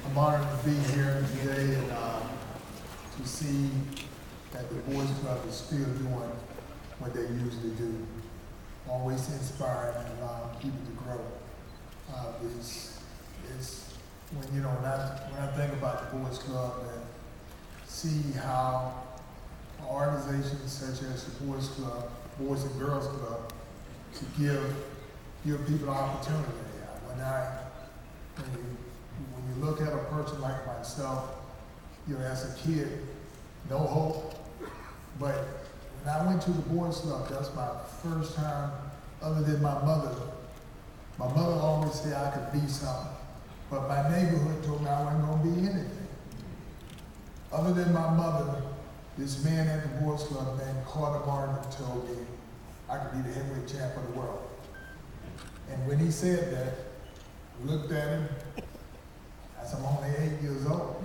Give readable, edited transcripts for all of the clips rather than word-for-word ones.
I'm honored to be here today and to see that the Boys Club is still doing what they usually do. Always inspiring and allowing people to grow. It's when when I think about the Boys Club and see how organizations such as the Boys Club, Boys and Girls Club, to give people opportunity. When you look at a person like myself, as a kid, no hope. But when I went to the Boys Club, that's my first time, other than my mother. My mother always said I could be something, but my neighborhood told me I wasn't going to be anything. Other than my mother, this man at the Boys Club named Carter Martin told me I could be the heavyweight champ of the world. And when he said that, I looked at him, I said, I'm only 8 years old.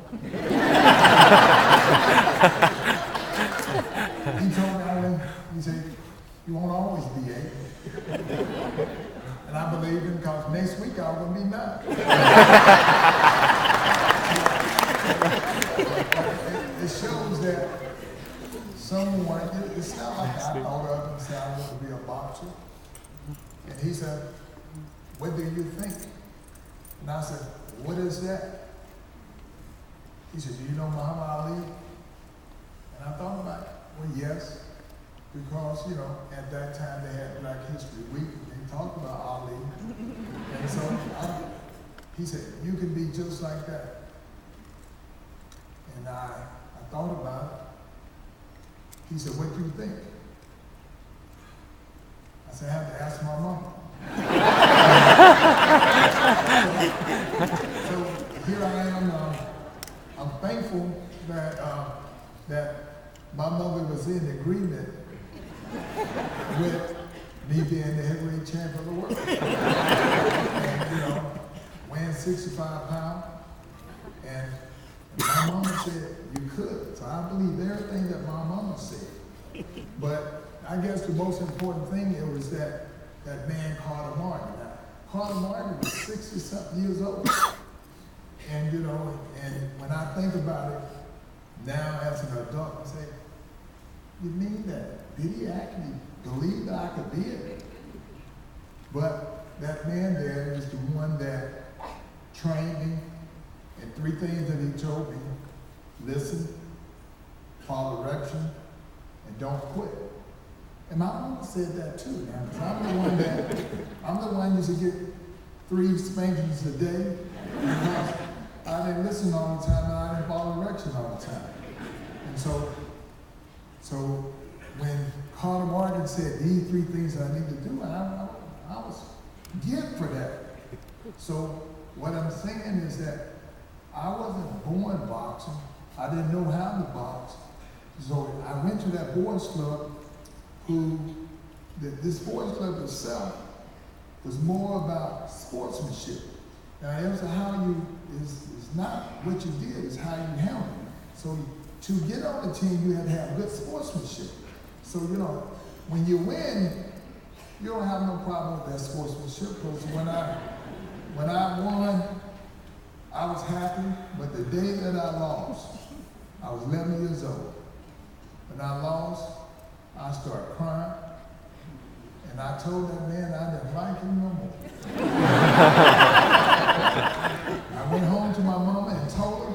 He told me, he said, you won't always be 8. And I believed him because next week I was going to be 9. It shows that someone, it's not like I thought of and said I want to be a boxer. And he said, what do you think? And I said, what is that? He said, do you know Muhammad Ali? And I thought about it. Well, yes, because, at that time they had Black History Week, and they talked about Ali. And so he said, you can be just like that. And I thought about it. He said, what do you think? I said, I have to ask my mama. So here I am. I'm thankful that my mother was in agreement with me being the heavyweight champ of the world. And, weighing 65 pounds. And my mama said you could. So I believe everything that my mama said. But I guess the most important thing was that man Carter Martin. Now, Carter Martin was 60-something years old. And, and when I think about it now as an adult, I say, you mean that? Did he actually believe that I could be it? But that man there is the one that trained me, and 3 things that he told me: listen, follow direction, and don't quit. And my mama said that too, now, because I'm the one who used to get 3 spankings a day, because I didn't listen all the time and I didn't follow direction all the time. And so when Carter Morgan said these 3 things I need to do, I was geared for that. So what I'm saying is that I wasn't born boxing. I didn't know how to box. So I went to that boys club this boys club itself was more about sportsmanship. Now, it was it's not what you did, it's how you handled it. So to get on the team, you had to have good sportsmanship. So, when you win, you don't have no problem with that sportsmanship, because when I won, I was happy, but the day that I lost, I was 11 years old. When I lost, I started crying, and I told that man I didn't like him no more. I went home to my mama and told her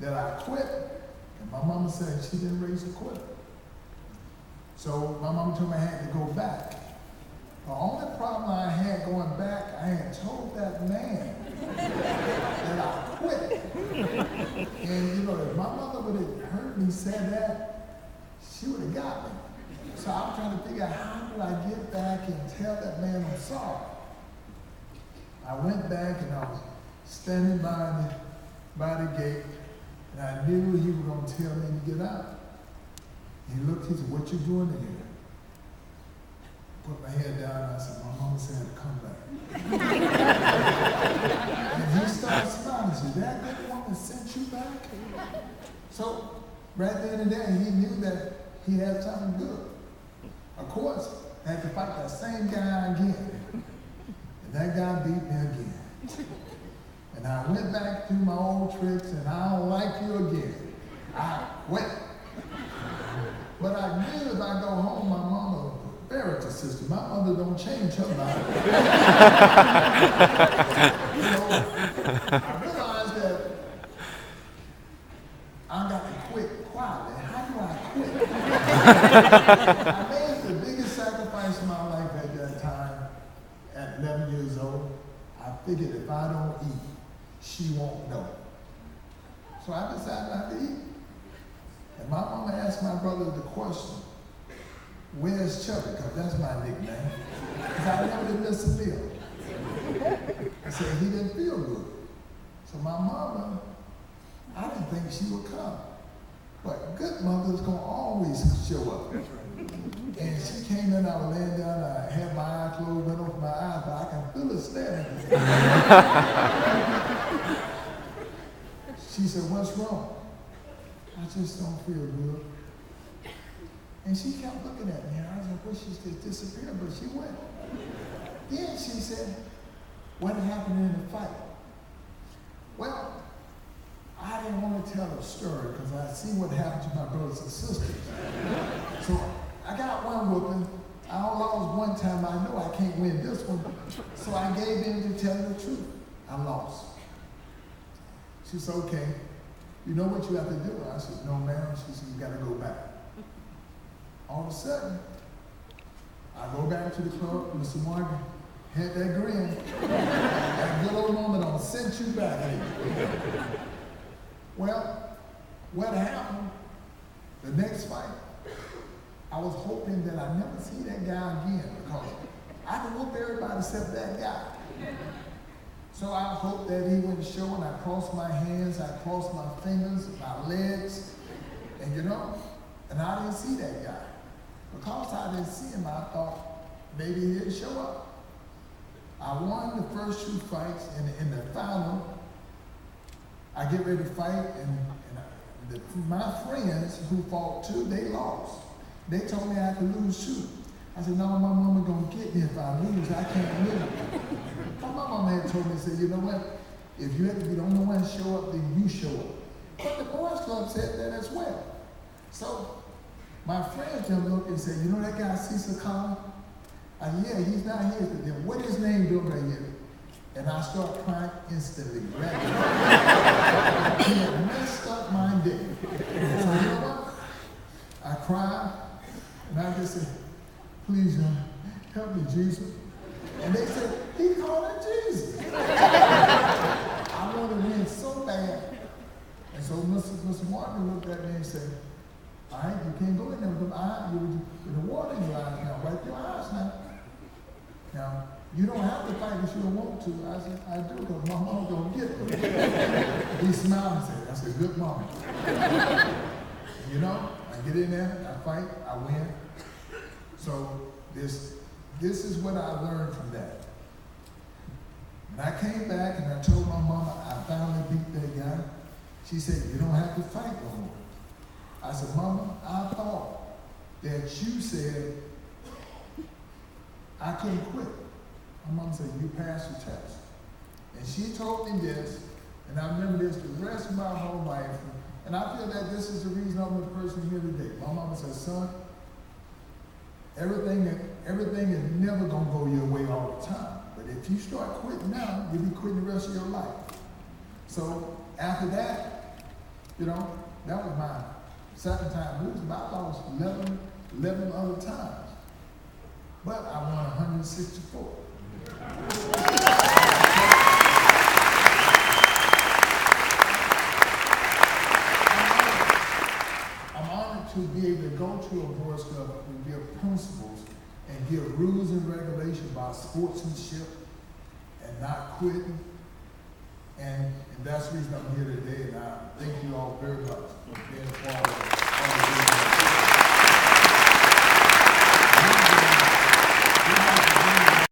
that I quit, and my mama said she didn't raise a quit. So my mama told me I had to go back. The only problem I had going back, I had told that man that I quit. And if my mother would have heard me say that, she would have got me. So I was trying to figure out how do I get back and tell that man I'm sorry. I went back and I was standing by the gate, and I knew he was going to tell me to get out. He looked, he said, what you doing in here? Put my head down, and I said, my mama said to come back. And he started smiling. He said, that good woman sent you back? So right then and there, he knew that he had something good. Of course, I had to fight that same guy again. And that guy beat me again. And I went back my old tricks and I don't like you again. I quit. But I knew if I go home, my mama, Barrett sister, my mother don't change her mind. I realized that I got to quit quietly. How do I quit? I made the biggest sacrifice in my life at that time. At 11 years old, I figured if I don't eat, she won't know. So I decided not to eat. And my mama asked my brother the question, where's Chubby? Because that's my nickname. Because I never did miss a meal. I said he didn't feel good. So my mama, I didn't think she would come. But good mother's going to always show up. And she came in, I was laying down, I had my eye closed, went over my eyes, but I can feel her staring at me. She said, what's wrong? I just don't feel good. And she kept looking at me, and I was like, well, she just disappeared, but she went. Then she said, what happened in the fight? Well, I didn't want to tell a story because I see what happened to my brothers and sisters. So I got one whooping. I lost one time. I know I can't win this one. So I gave in to tell the truth. I lost. She said, okay, you know what you have to do? I said, no, ma'am. She said, you got to go back. All of a sudden, I go back to the club. Mr. Morgan had that grin. That good old moment on sent you back. Well, what happened? The next fight, I was hoping that I'd never see that guy again because I could whoop everybody except that guy. So I hoped that he wouldn't show, and I crossed my hands, I crossed my fingers, my legs, and and I didn't see that guy. Because I didn't see him, I thought maybe he didn't show up. I won the first 2 fights, and in the final, I get ready to fight, and my friends who fought 2, they lost. They told me I could lose 2. I said, no, my mama gonna get me if I lose. I can't lose. My mama had told me, said, you know what? If you have to be the only one to show up, then you show up. But the boys club said that as well. So my friends just looked and said, you know that guy Cecil Collins? Yeah, he's not here. Then what his name doing right here? And I start crying instantly. Right? He had messed up my day. So you know what? I cried, and I just said, please, help me, Jesus. And they said, he called it Jesus. I wanted to win so bad. And so Mr. Martin looked at me and said, all right, you can't go in there with the water in your eyes now. Wipe your eyes now. Now, you don't have to fight if you don't want to. I said, I do, because my mom gonna get me. He smiled and said, that's a good mama. I get in there, I fight, I win. So this is what I learned from that. When I came back and I told my mama I finally beat that guy, she said, you don't have to fight no more. I said, Mama, I thought that you said I couldn't quit. My mom said, you passed your test. And she told me this, and I remember this the rest of my whole life. And I feel that this is the reason I'm the person here today. My mama said, son, everything is never going to go your way all the time. But if you start quitting now, you'll be quitting the rest of your life. So after that, that was my second time losing. I lost 11 other times. But I won 164. I'm honored to be able to go to a boys club and give principles and give rules and regulations about sportsmanship and not quitting. And that's the reason I'm here today, and I thank you all very much for being a part of it.